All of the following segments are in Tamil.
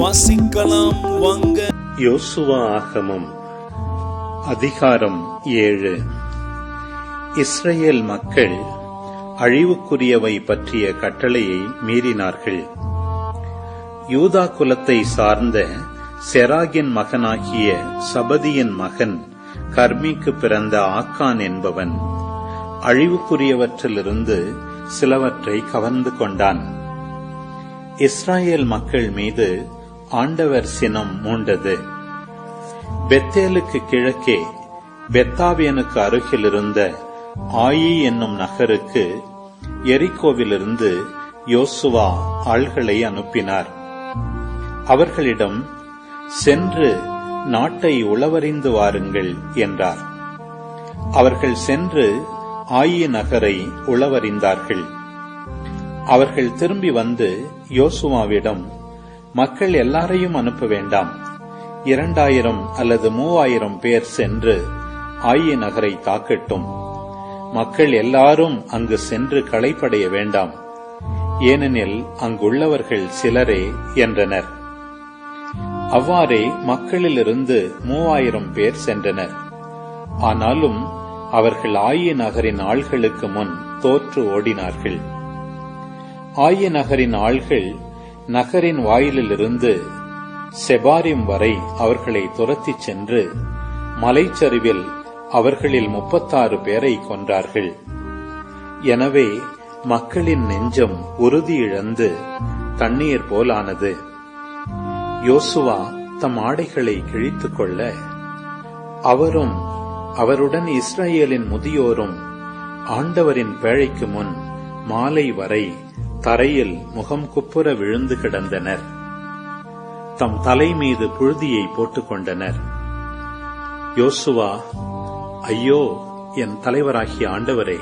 வாசிக்கலாம் வாங்க. யோசுவா ஆகமம் அதிகாரம் 7. இஸ்ரவேல் மக்கள் அழிவுக்குரியவை பற்றிய கட்டளையை மீறினார்கள். யூதா குலத்தை சார்ந்த செராகின் மகனாகிய சபதியின் மகன் கர்மிக்கு பிறந்த ஆக்கான் என்பவன் அழிவுக்குரியவற்றிலிருந்து சிலவற்றை கவர்ந்து கொண்டான். இஸ்ராயேல் மக்கள் மீது ஆண்டவர் சினம் மூண்டது. பெத்தேலுக்கு கிழக்கே பெத்தாவியனுக்கு அருகில் இருந்த ஆயி என்னும் நகருக்கு எரிகோவிலிருந்து யோசுவா ஆள்களை அனுப்பினார். அவர்களிடம் சென்று நாட்டை உளவறிந்து வாருங்கள் என்றார். அவர்கள் சென்று ஆயி நகரை உளவறிந்தார்கள். அவர்கள் திரும்பி வந்து யோசுவாவிடம், மக்கள் எல்லாரையும் அனுப்ப வேண்டாம், 2000 அல்லது 3000 பேர் சென்று ஆயி நகரை தாக்கட்டும். மக்கள் எல்லாரும் அங்கு சென்று களைப்படைய வேண்டாம், ஏனெனில் அங்குள்ளவர்கள் சிலரே என்றனர். அவ்வாறே மக்களிலிருந்து 3000 பேர் சென்றனர். ஆனாலும் அவர்கள் ஆயி நகரின் ஆள்களுக்கு முன் தோற்று ஓடினார்கள். ஆயி நகரின் ஆள்கள் நகரின் வாயிலிலிருந்து செபாரிம் வரை அவர்களை துரத்திச் சென்று மலைச்சரிவில் அவர்களில் 36 பேரை கொன்றார்கள். எனவே மக்களின் நெஞ்சம் உறுதி இழந்து தண்ணீர் போலானது. யோசுவா தம் ஆடைகளை கிழித்துக் கொள்ள அவரும் அவருடன் இஸ்ரவேலின் முதியோரும் ஆண்டவரின் பேழைக்கு முன் மாலை வரை தரையில் முகம் குப்புற விழுந்து கிடந்தனர். தம் தலை மீது புழுதியை போட்டுக் கொண்டனர். யோசுவா, ஐயோ என் தலைவராகிய ஆண்டவரே,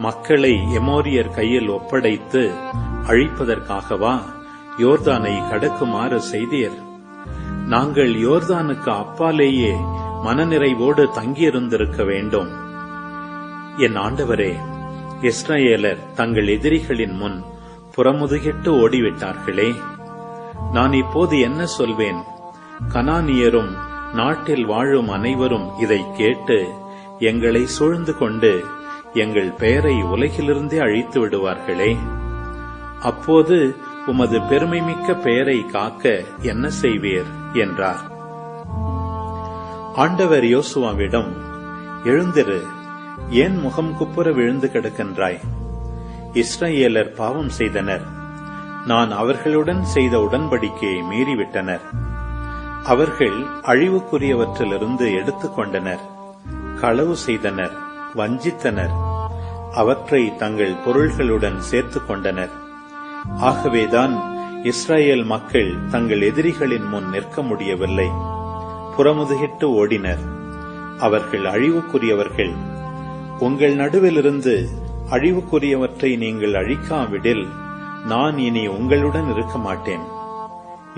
மக்களை எமோரியர் கையில் ஒப்படைத்து அழிப்பதற்காகவா யோர்தானை கடக்குமாறு செய்தீர்? நாங்கள் யோர்தானுக்கு அப்பாலேயே மனநிறைவோடு தங்கியிருந்திருக்க வேண்டும். என் ஆண்டவரே, இஸ்ரவேலர் தங்கள் எதிரிகளின் முன் புறமுதுகிட்டு ஓடிவிட்டார்களே. நான் இப்போது என்ன சொல்வேன்? கனானியரும் நாட்டில் வாழும் அனைவரும் இதை கேட்டு எங்களை சூழ்ந்து கொண்டு எங்கள் பெயரை உலகிலிருந்தே அழித்து விடுவார்களே. அப்போது உமது பெருமைமிக்க பெயரை காக்க என்ன செய்வீர் என்றார். ஆண்டவர் யோசுவாவிடம், எழுந்திரு, ஏன் முகம் குப்புற விழுந்து கிடக்கின்றாய்? இஸ்ரவேலர் பாவம் செய்தனர். நான் அவர்களுடன் செய்த உடன்படிக்கையை மீறிவிட்டனர். அவர்கள் அழிவுக்குரியவற்றிலிருந்து எடுத்துக்கொண்டனர், களவு செய்தனர், வஞ்சித்தனர், அவற்றை தங்கள் பொருள்களுடன் சேர்த்துக் கொண்டனர். ஆகவேதான் இஸ்ரவேல் மக்கள் தங்கள் எதிரிகளின் முன் நிற்க முடியவில்லை, புறமுதுகிட்டு ஓடினர். அவர்கள் அழிவுக்குரியவர்கள். உங்கள் நடுவிலிருந்து அழிவுக்குரியவற்றை நீங்கள் அழிக்காவிடில் நான் இனி உங்களுடன் இருக்க மாட்டேன்.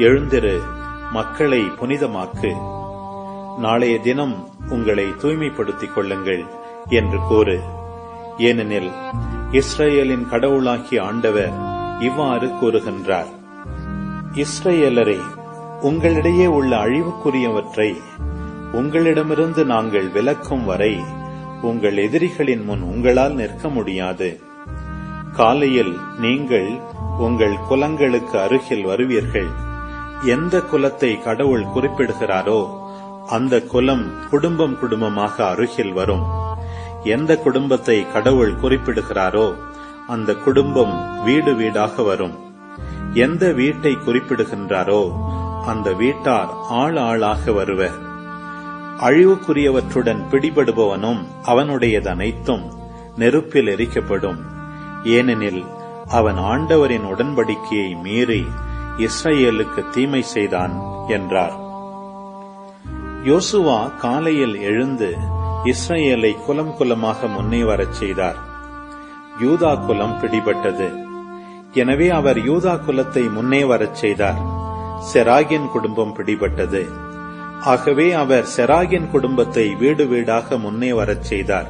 எழுந்திரு, மக்களை புனிதமாக்கு, நாளைய தினம் உங்களை தூய்மைப்படுத்திக் கொள்ளுங்கள் என்று கூறு. ஏனெனில் இஸ்ரவேலின் கடவுளாகிய ஆண்டவர் இவ்வாறு கூறுகின்றார், இஸ்ரவேலரே, உங்களிடையே உள்ள அழிவுக்குரியவற்றை உங்களிடமிருந்து நாங்கள் விலக்கும் வரை உங்கள் எதிரிகளின் முன் உங்களால் நிற்க முடியாது. காலையில் நீங்கள் உங்கள் குலங்களுக்கு அருகில் வருவீர்கள். எந்த குலத்தை கடவுள் குறிப்பிடுகிறாரோ அந்த குலம் குடும்பம் குடும்பமாக அருகில் வரும். எந்த குடும்பத்தை கடவுள் குறிப்பிடுகிறாரோ அந்த குடும்பம் வீடு வீடாக வரும். எந்த வீட்டை குறிப்பிடுகின்றாரோ அந்த வீட்டார் ஆள் ஆளாக வருவர். அழிவுக்குரியவற்றுடன் பிடிபடுபவனும் அவனுடையதனைத்தும் நெருப்பில் எரிக்கப்படும். ஏனெனில் அவன் ஆண்டவரின் உடன்படிக்கையை மீறி இஸ்ரவேலுக்கு தீமை செய்தான் என்றார். யோசுவா காலையில் எழுந்து இஸ்ரவேலை குலம் குலமாக முன்னே வரச் செய்தார். யூதா குலம் பிடிபட்டது. எனவே அவர் யூதா குலத்தை முன்னே வரச் செய்தார். செராகின் குடும்பம் பிடிபட்டது. ஆகவே அவர் செராகின் குடும்பத்தை வீடு வீடாக முன்னே வரச் செய்தார்.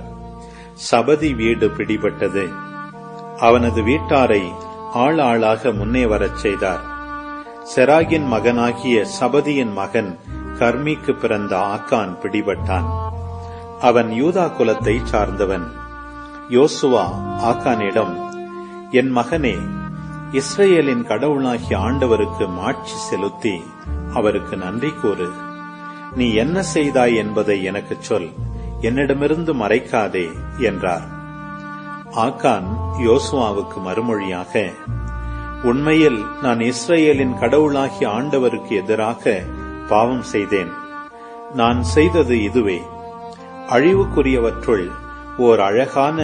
சபதி வீடு பிடிபட்டது. அவனது வீட்டாரை ஆள் ஆளாக முன்னே வரச் செய்தார். செராகின் மகனாகிய சபதியின் மகன் கர்மிக்கு பிறந்த ஆக்கான் பிடிபட்டான். அவன் யூதா குலத்தை சார்ந்தவன். யோசுவா ஆக்கானிடம், என் மகனே, இஸ்ரேலின் கடவுளாகிய ஆண்டவருக்கு மாட்சி செலுத்தி அவருக்கு நன்றி கூறு. நீ என்ன செய்தாய் என்பதை எனக்குச் சொல், என்னிடமிருந்து மறைக்காதே என்றார். ஆக்கான் யோசுவாவுக்கு மறுமொழியாக, உண்மையில் நான் இஸ்ரேலின் கடவுளாகிய ஆண்டவருக்கு எதிராக பாவம் செய்தேன். நான் செய்தது இதுவே: அழிவுக்குரியவற்றுள் ஓர் அழகான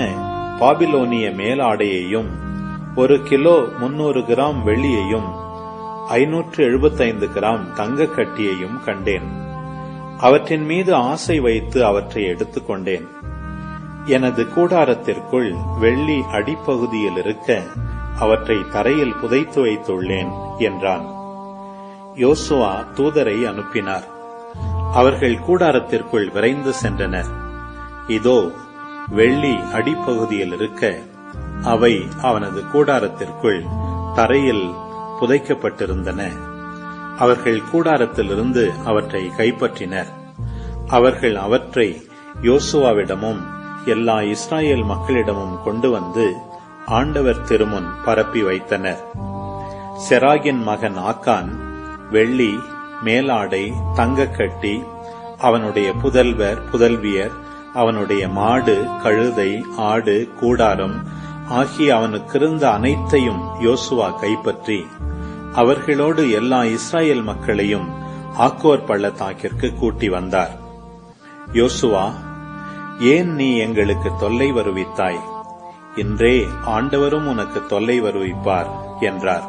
பாபிலோனிய மேலாடையையும் 1 கிலோ 300 கிராம் வெள்ளியையும் 575 கிராம் தங்க கட்டியையும் கண்டேன். அவற்றின் மீது ஆசை வைத்து அவற்றை எடுத்துக்கொண்டேன். எனது கூடாரத்திற்குள் வெள்ளி அடிப்பகுதியில் இருக்க அவற்றை தரையில் புதைத்து வைத்துள்ளேன் என்றான். யோசுவா தூதரை அனுப்பினார். அவர்கள் கூடாரத்திற்குள் விரைந்து சென்றனர். இதோ, வெள்ளி அடிப்பகுதியில் இருக்க அவை அவனது கூடாரத்திற்குள் தரையில் புதைக்கப்பட்டிருந்தன. அவர்கள் கூடாரத்திலிருந்து அவற்றை கைப்பற்றினர். அவர்கள் அவற்றை யோசுவாவிடமும் எல்லா இஸ்ராயேல் மக்களிடமும் கொண்டு வந்து ஆண்டவர் திருமுன் பரப்பி வைத்தனர். செராகின் மகன் ஆக்கான் வெள்ளி, மேலாடை, தங்கக்கட்டி, அவனுடைய புதல்வர் புதல்வியர், அவனுடைய மாடு, கழுதை, ஆடு, கூடாரம் ஆகிய அவனுக்கிருந்த அனைத்தையும் யோசுவா கைப்பற்றி அவர்களோடு எல்லா இஸ்ராயேல் மக்களையும் ஆக்கோர் பள்ளத்தாக்கிற்கு கூட்டி வந்தார். யோசுவா, ஏன் நீ எங்களுக்கு தொல்லை வருவித்தாய்? இன்றே ஆண்டவரும் உனக்கு தொல்லை வருவிப்பார் என்றார்.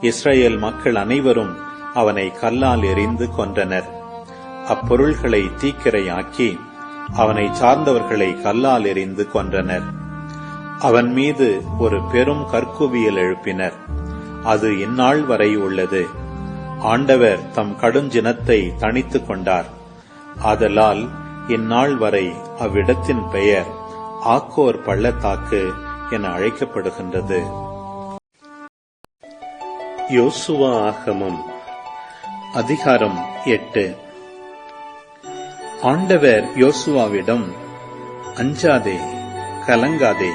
இஸ்ரேல் மக்கள் அனைவரும் அவனை கல்லால் எறிந்து கொன்றனர். அப்பொருள்களை தீக்கிரையாக்கி அவனை சார்ந்தவர்களை கல்லால் எறிந்து கொன்றனர். அவன் மீது ஒரு பெரும் கற்குவியல் எழுப்பினர். அது இந்நாள் வரை உள்ளது. ஆண்டவர் தம் கடுஞ்சினத்தை தணித்துக் கொண்டார். ஆதலால் இந்நாள் வரை அவ்விடத்தின் பெயர் ஆக்கோர் பள்ளத்தாக்கு என அழைக்கப்படுகின்றது. யோசுவா ஆகமம் அதிகாரம் 8. ஆண்டவர் யோசுவாவிடம், அஞ்சாதே, கலங்காதே,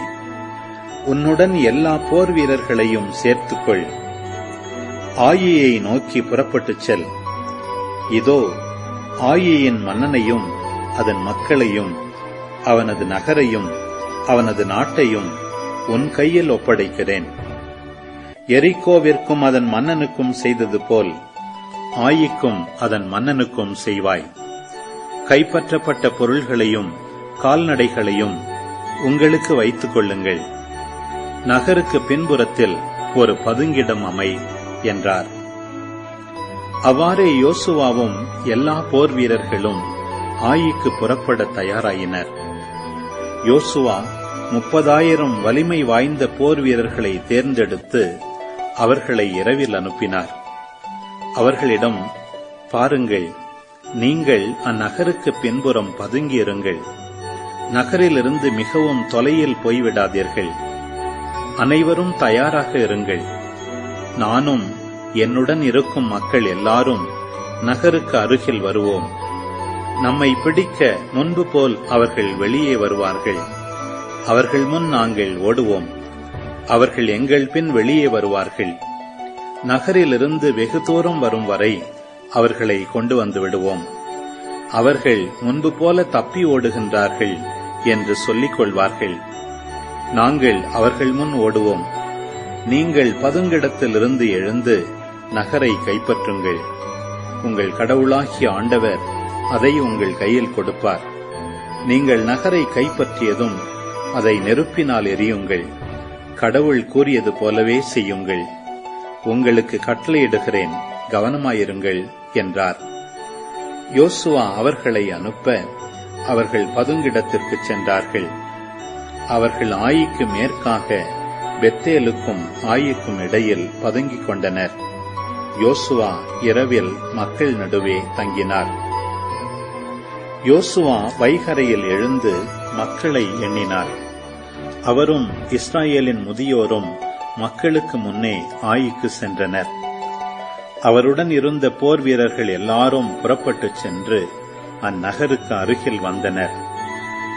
உன்னுடன் எல்லா போர் வீரர்களையும் சேர்த்துக்கொள். ஆயியை நோக்கி புறப்பட்டுச் செல். இதோ, ஆயியின் மன்னனையும் அதன் மக்களையும் அவனது நகரையும் அவனது நாட்டையும் உன் கையில் ஒப்படைக்கிறேன். எரிகோவிற்கும் அதன் மன்னனுக்கும் செய்தது போல் ஆயிக்கும் அதன் மன்னனுக்கும் செய்வாய். கைப்பற்றப்பட்ட பொருள்களையும் கால்நடைகளையும் உங்களுக்கு வைத்துக் கொள்ளுங்கள். நகருக்கு பின்புறத்தில் ஒரு பதுங்கிடம் அமை என்றார். அவ்வாறே யோசுவாவும் எல்லா போர் வீரர்களும் ஆயிக்கு புறப்பட தயாராயினர். யோசுவா 30,000 வலிமை வாய்ந்த போர் வீரர்களை தேர்ந்தெடுத்து அவர்களை இரவில் அனுப்பினார். அவர்களிடம், பாருங்கள், நீங்கள் அந்நகருக்கு பின்புறம் பதுங்கியிருங்கள். நகரிலிருந்து மிகவும் தொலையில் போய்விடாதீர்கள். அனைவரும் தயாராக இருங்கள். நானும் என்னுடன் இருக்கும் மக்கள் எல்லாரும் நகருக்கு அருகில் வருவோம். நம்மை பிடிக்க முன்பு போல் அவர்கள் வெளியே வருவார்கள். அவர்கள் முன் நாங்கள் ஓடுவோம். அவர்கள் எங்கள் பின் வெளியே வருவார்கள். நகரிலிருந்து வெகு தூரம் வரும் வரை அவர்களை கொண்டு வந்து விடுவோம். அவர்கள் முன்பு போல தப்பி ஓடுகின்றார்கள் என்று சொல்லிக் கொள்வார்கள். நாங்கள் அவர்கள் முன் ஓடுவோம். நீங்கள் பதுங்கிடத்திலிருந்து எழுந்து நகரை கைப்பற்றுங்கள். உங்கள் கடவுளாகிய ஆண்டவர் அதை உங்கள் கையில் கொடுப்பார். நீங்கள் நகரை கைப்பற்றியதும் அதை நெருப்பினால் எரியுங்கள். கடவுள் கூறியது போலவே செய்யுங்கள். உங்களுக்கு கட்டளையிடுகிறேன், கவனமாயிருங்கள் என்றார். யோசுவா அவர்களை அனுப்ப அவர்கள் பதுங்கிடத்திற்கு சென்றார்கள். அவர்கள் ஆயிக்கு மேற்காக பெத்தேலுக்கும் ஆயிக்கும் இடையில் பதுங்கிக் கொண்டனர். யோசுவா இரவில் மக்கள் நடுவே தங்கினார். யோசுவா வைகரையில் எழுந்து மக்களை எண்ணினார். அவரும் இஸ்ராயேலின் முதியோரும் மக்களுக்கு முன்னே ஆயிக்கு சென்றனர். அவருடன் இருந்த போர் வீரர்கள் எல்லாரும் புறப்பட்டுச் சென்று அந்நகருக்கு அருகில் வந்தனர்.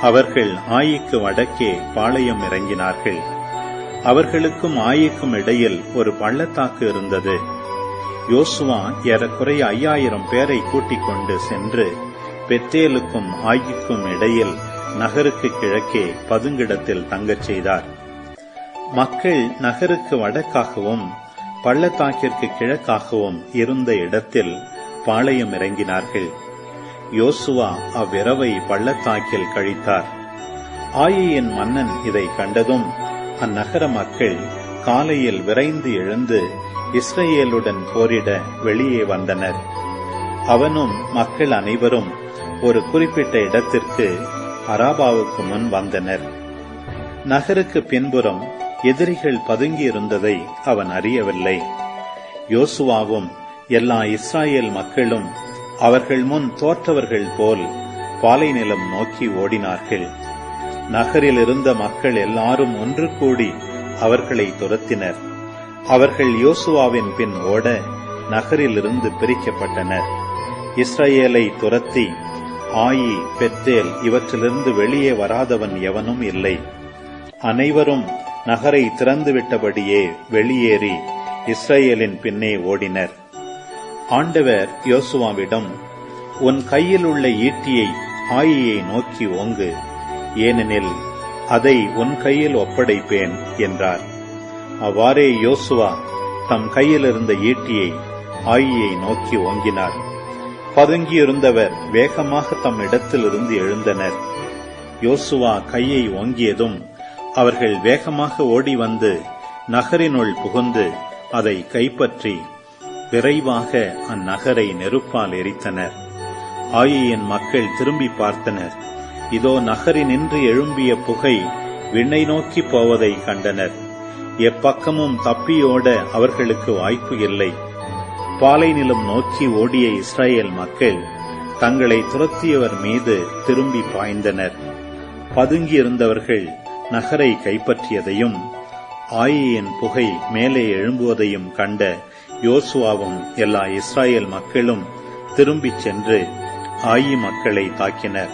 அவர்கள் ஆயிக்கு வடக்கே பாளையம் இறங்கினார்கள். அவர்களுக்கும் ஆயிக்கும் இடையில் ஒரு பள்ளத்தாக்கு இருந்தது. யோசுவா ஏறக்குறைய 5000 பேரை கூட்டிக் கொண்டு சென்று பெத்தேலுக்கும் ஆயிக்கும் இடையில் நகருக்கு கிழக்கே பதுங்கிடத்தில் தங்கச் செய்தார். மக்கள் நகருக்கு வடக்காகவும் பள்ளத்தாக்கிற்கு கிழக்காகவும் இருந்த இடத்தில் பாளையம் இறங்கினார்கள். யோசுவா அவ்விரவை பள்ளத்தாக்கில் கழித்தார். ஆயியின் மன்னன் இதை கண்டதும் அந்நகர மக்கள் காலையில் விரைந்து எழுந்து இஸ்ரவேலுடன் போரிட வெளியே வந்தனர். அவனும் மக்கள் அனைவரும் ஒரு குறிப்பிட்ட இடத்திற்கு அராபாவுக்கு முன் வந்தனர். நகருக்கு பின்புறம் எதிரிகள் பதுங்கியிருந்ததை அவன் அறியவில்லை. யோசுவாவும் எல்லா இஸ்ராயேல் மக்களும் அவர்கள் முன் தோற்றவர்கள் போல் பாலைநிலம் நோக்கி ஓடினார்கள். நகரில் இருந்த மக்கள் எல்லாரும் ஒன்று கூடி அவர்களை துரத்தினர். அவர்கள் யோசுவாவின் பின் ஓட நகரிலிருந்து பிரிக்கப்பட்டனர். இஸ்ரவேலை துரத்தி ஆயி, பெத்தேல் இவற்றிலிருந்து வெளியே வராதவன் எவனும் இல்லை. அனைவரும் நகரை திறந்துவிட்டபடியே வெளியேறி இஸ்ரவேலின் பின்னே ஓடினர். ஆண்டவர் யோசுவாவிடம், உன் கையில் உள்ள ஈட்டியை ஆயியை நோக்கி ஓங்கு, ஏனெனில் அதை உன் கையில் ஒப்படைப்பேன் என்றார். அவ்வாறே யோசுவா தம் கையில் இருந்த ஈட்டியை ஆயியை நோக்கி ஓங்கினார். பதுங்கியிருந்தவர் வேகமாக தம் இடத்திலிருந்து எழுந்தனர். யோசுவா கையை ஓங்கியதும் அவர்கள் வேகமாக ஓடி வந்து நகரினுள் புகுந்து அதை கைப்பற்றி விரைவாக அந்நகரை நெருப்பால் எரித்தனர். ஆயியின் மக்கள் திரும்பி பார்த்தனர். இதோ நகரினின்று எழும்பிய புகை விண்ணை நோக்கி போவதை கண்டனர். எப்பக்கமும் தப்பியோட அவர்களுக்கு வாய்ப்பு இல்லை. பாலைநிலம் நோக்கி ஓடிய இஸ்ரவேல் மக்கள் தங்களை துரத்தியவர் மீது திரும்பி பாய்ந்தனர். பதுங்கியிருந்தவர்கள் நகரை கைப்பற்றியதையும் ஆயியின் புகை மேலே எழும்புவதையும் கண்ட யோசுவாவும் எல்லா இஸ்ரவேல் மக்களும் திரும்பிச் சென்று ஆயி மக்களை தாக்கினர்.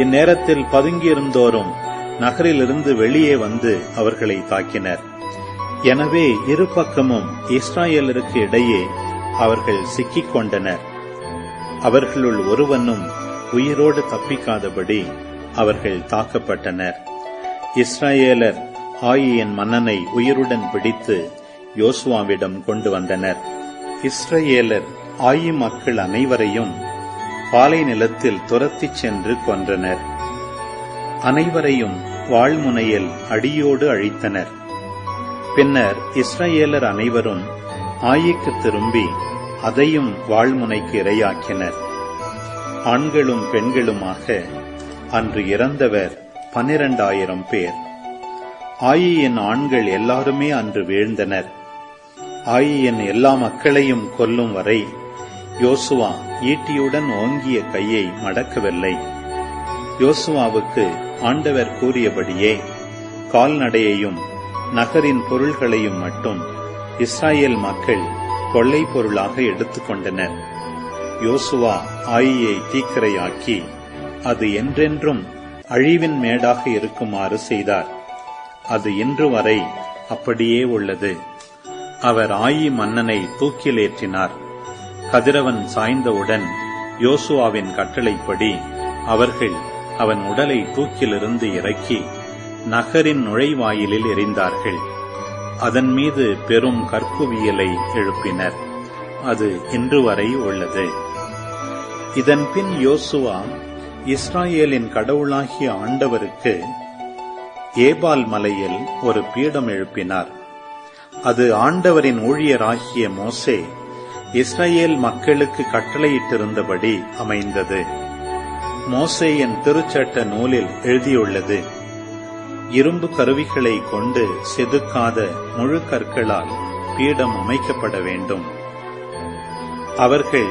இந்நேரத்தில் பதுங்கியிருந்தோரும் நகரிலிருந்து வெளியே வந்து அவர்களை தாக்கினர். எனவே இரு பக்கமும் இஸ்ரவேலருக்கு இடையே அவர்கள் சிக்கிக் கொண்டனர். அவர்களுள் ஒருவனும் உயிரோடு தப்பிக்காதபடி அவர்கள் தாக்கப்பட்டனர். இஸ்ரவேலர் ஆயியின் மன்னனை உயிருடன் பிடித்து யோசுவாவிடம் கொண்டு வந்தனர். இஸ்ரவேலர் ஆயி மக்கள் அனைவரையும் பாலை நிலத்தில் துரத்திச் சென்று கொன்றனர். அனைவரையும் வாள்முனையில் அடியோடு அழித்தனர். பின்னர் இஸ்ரவேலர் அனைவரும் ஆயிக்கு திரும்பி அதையும் வாள்முனைக்கு இரையாக்கினர். ஆண்களும் பெண்களுமாக அன்று இறந்தவர் 12,000 பேர். ஆயியின் ஆண்கள் எல்லாருமே அன்று வீழ்ந்தனர். ஆயியின் எல்லா மக்களையும் கொல்லும் வரை யோசுவா ஈட்டியுடன் ஓங்கிய கையை மடக்கவில்லை. யோசுவாவுக்கு ஆண்டவர் கூறியபடியே கால்நடையையும் நகரின் பொருள்களையும் மட்டும் இஸ்ரவேல் மக்கள் கொள்ளை பொருளாக எடுத்துக்கொண்டனர். யோசுவா ஆயியை தீக்கிரையாக்கி அது என்றென்றும் அழிவின் மேடாக இருக்குமாறு செய்தார். அது இன்று வரை அப்படியே உள்ளது. அவர் ஆயி மன்னனை தூக்கிலேற்றினார். கதிரவன் சாய்ந்தவுடன் யோசுவாவின் கட்டளைப்படி அவர்கள் அவன் உடலை தூக்கிலிருந்து இறக்கி நகரின் நுழைவாயிலில் எறிந்தார்கள். அதன் மீது பெரும் கற்குவியலை எழுப்பினர். அது இன்று வரை உள்ளது. இதன் பின் யோசுவா இஸ்ரவேலின் கடவுளாகிய ஆண்டவருக்கு ஏபால் மலையில் ஒரு பீடம் எழுப்பினார். அது ஆண்டவரின் ஊழியராகிய மோசே இஸ்ரவேல் மக்களுக்கு கட்டளையிட்டிருந்தபடி அமைந்தது. மோசேயின் திருச்சட்ட நூலில் எழுதியுள்ளது, இரும்பு கருவிகளை கொண்டு செதுக்காத முழு கற்களால் பீடம் அமைக்கப்பட வேண்டும். அவர்கள்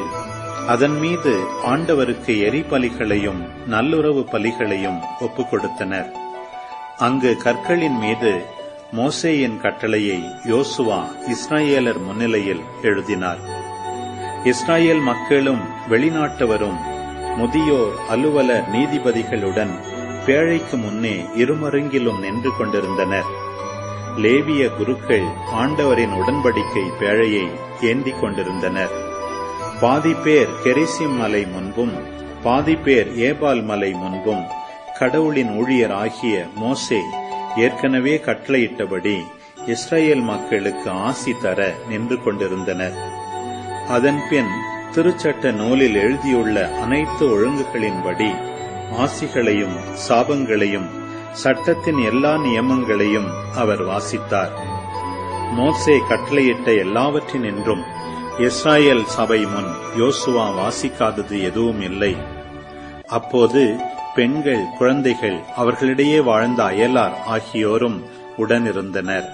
அதன் மீது ஆண்டவருக்கு எரிபலிகளையும் நல்லுறவு பலிகளையும் ஒப்புக் கொடுத்தனர். அங்கு கற்களின் மீது மோசேயின் கட்டளையை யோசுவா இஸ்ரவேலர் முன்னிலையில் எழுதினார். இஸ்ராயேல் மக்களும் வெளிநாட்டவரும் முதியோர் அலுவலர் நீதிபதிகளுடன் பேழைக்கு முன்னே இருமருங்கிலும் நின்று கொண்டிருந்தனர். லேவிய குருக்கள் ஆண்டவரின் உடன்படிக்கை பேழையை ஏந்திக் கொண்டிருந்தனர். பாதி பேர் கெரிசிம் மலை முன்பும் பாதி பேர் ஏபால் மலை முன்பும் கடவுளின் ஊழியர் ஆகிய மோசே ஏற்கனவே கட்டளையிட்டபடி இஸ்ரேல் மக்களுக்கு ஆசி தர நின்று கொண்டிருந்தனர். அதன்பின் திருச்சட்ட நூலில் எழுதியுள்ள அனைத்து ஒழுங்குகளின்படி ஆசிகளையும் சாபங்களையும் சட்டத்தின் எல்லா நியமங்களையும் அவர் வாசித்தார். மோசே கட்டளையிட்ட எல்லாவற்றினின்றும் இஸ்ராயேல் சபை முன் யோசுவா வாசிக்காதது எதுவும் இல்லை. அப்போது பெண்கள், குழந்தைகள், அவர்களிடையே வாழ்ந்த அயலார் ஆகியோரும் உடனிருந்தனர்.